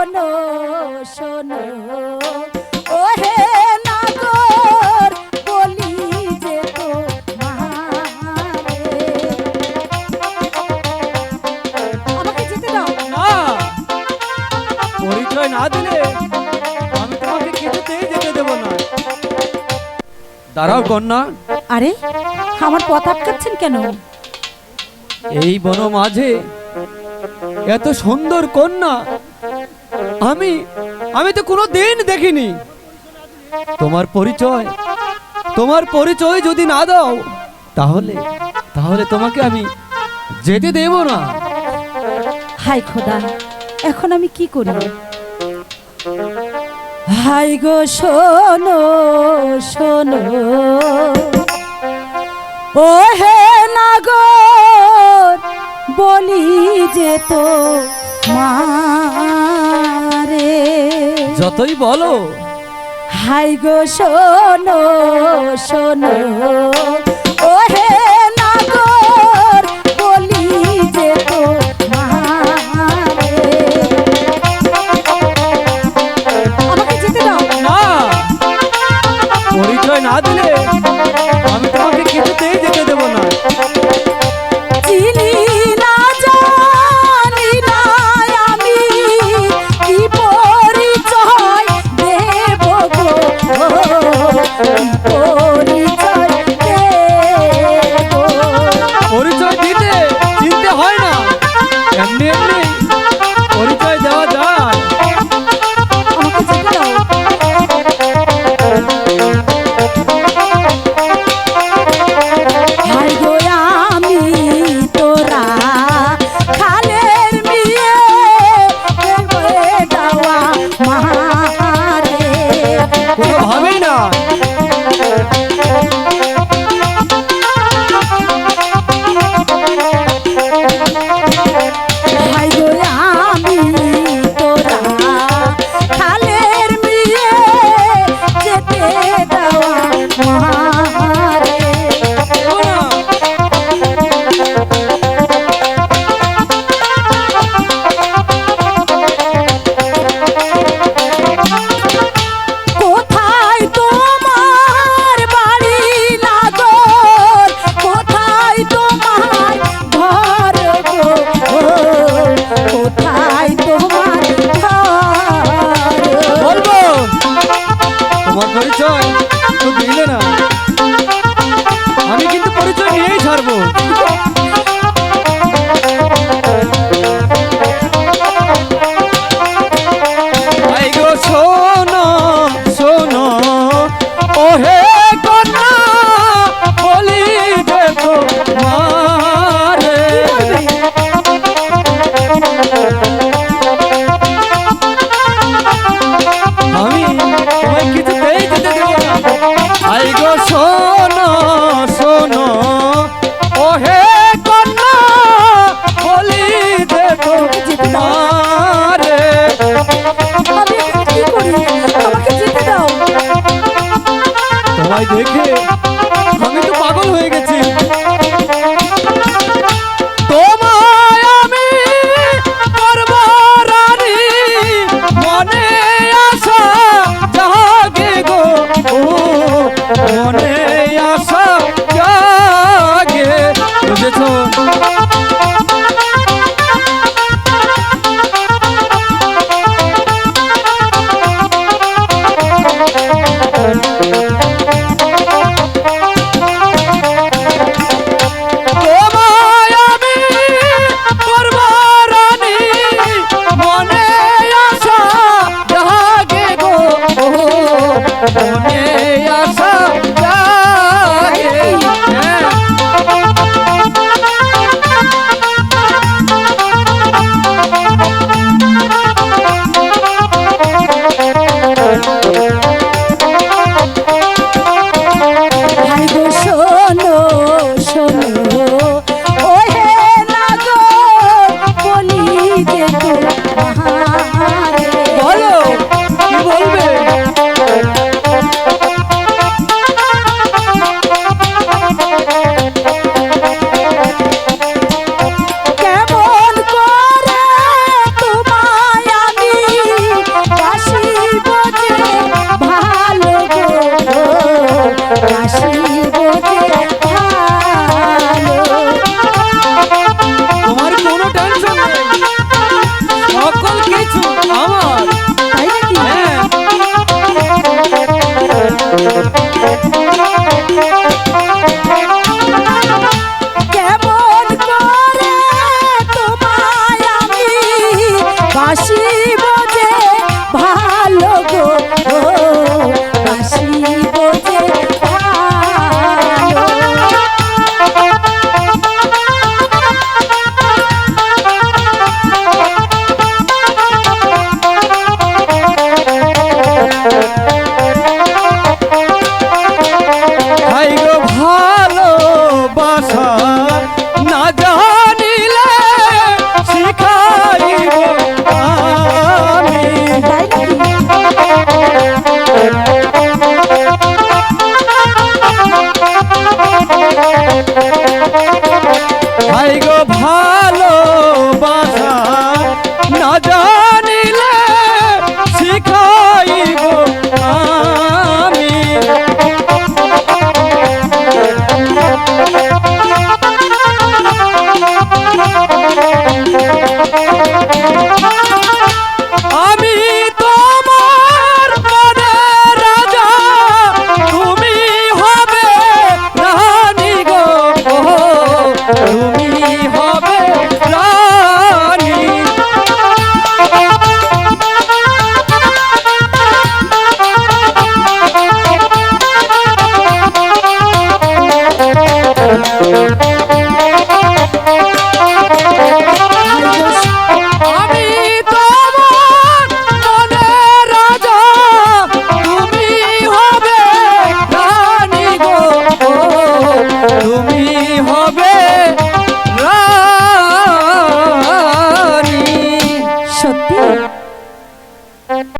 শোনো শোনো ও হে নাগর বলি যে তো আমাকে যেতে দাও না, পরিচয় না দিলে আমি তোমাকে কিছুতেই যেতে দেব না। দাঁড়াও কন্যা। আরে আমার পথ আটকাচ্ছেন কেন? এই বন মাঝে এত সুন্দর কন্যা আমি তো কোনো দিন দেখিনি। তোমার পরিচয় যদি না দাও তাহলে তোমাকে আমি যেতে দেব না। হাই খোদা, এখন আমি কি করি? হাই গো শোনো শোনো ও হে নাগর বলি যে তো মারে। যতই বলো। হাই গো শোনো শোনো ও হে নাগর বলি যে তো মারে। আমাকে যেতে দাও না, পরিচয় না দিলে আমি তোমাকে কিছুতেই যেতে দেব না। চিনি না জানি না আমি কি পরিচয় দেব গো, পরিচয় দেব। পরিচয় দিতে চিনতে হয় না, এমনি এমনি পরিচয় দেওয়া যায়। আমাকে যেতে দাও। হাই গো আমি তোরা খালের মিয়ে দেওয়া মারে। কোনোভাবেই না। হাই গো আমি তোরা খালের মিয়ে যেতে দেওয়া মারে। দেব না। কোথায় তোমার বাড়ি নাগর, কোথায় তোমার ঘর গো, কোথায় তোমার ঘর? বলবো, তোমার পরিচয় তো দিলে না, আমি কিন্তু পরিচয় নিয়েই ছাড়বো। এই গো শোনো শোনো ও হে কন্যা বলি দেখো মারে। আমি তোমায় কিছুতেই যেতে দেব না। আই গো শোনো শোনো ও হে কন্যা বলি দেখো মারে। আমি এখন কি করি? আমাকে যেতে দাও। তোমায় দেখে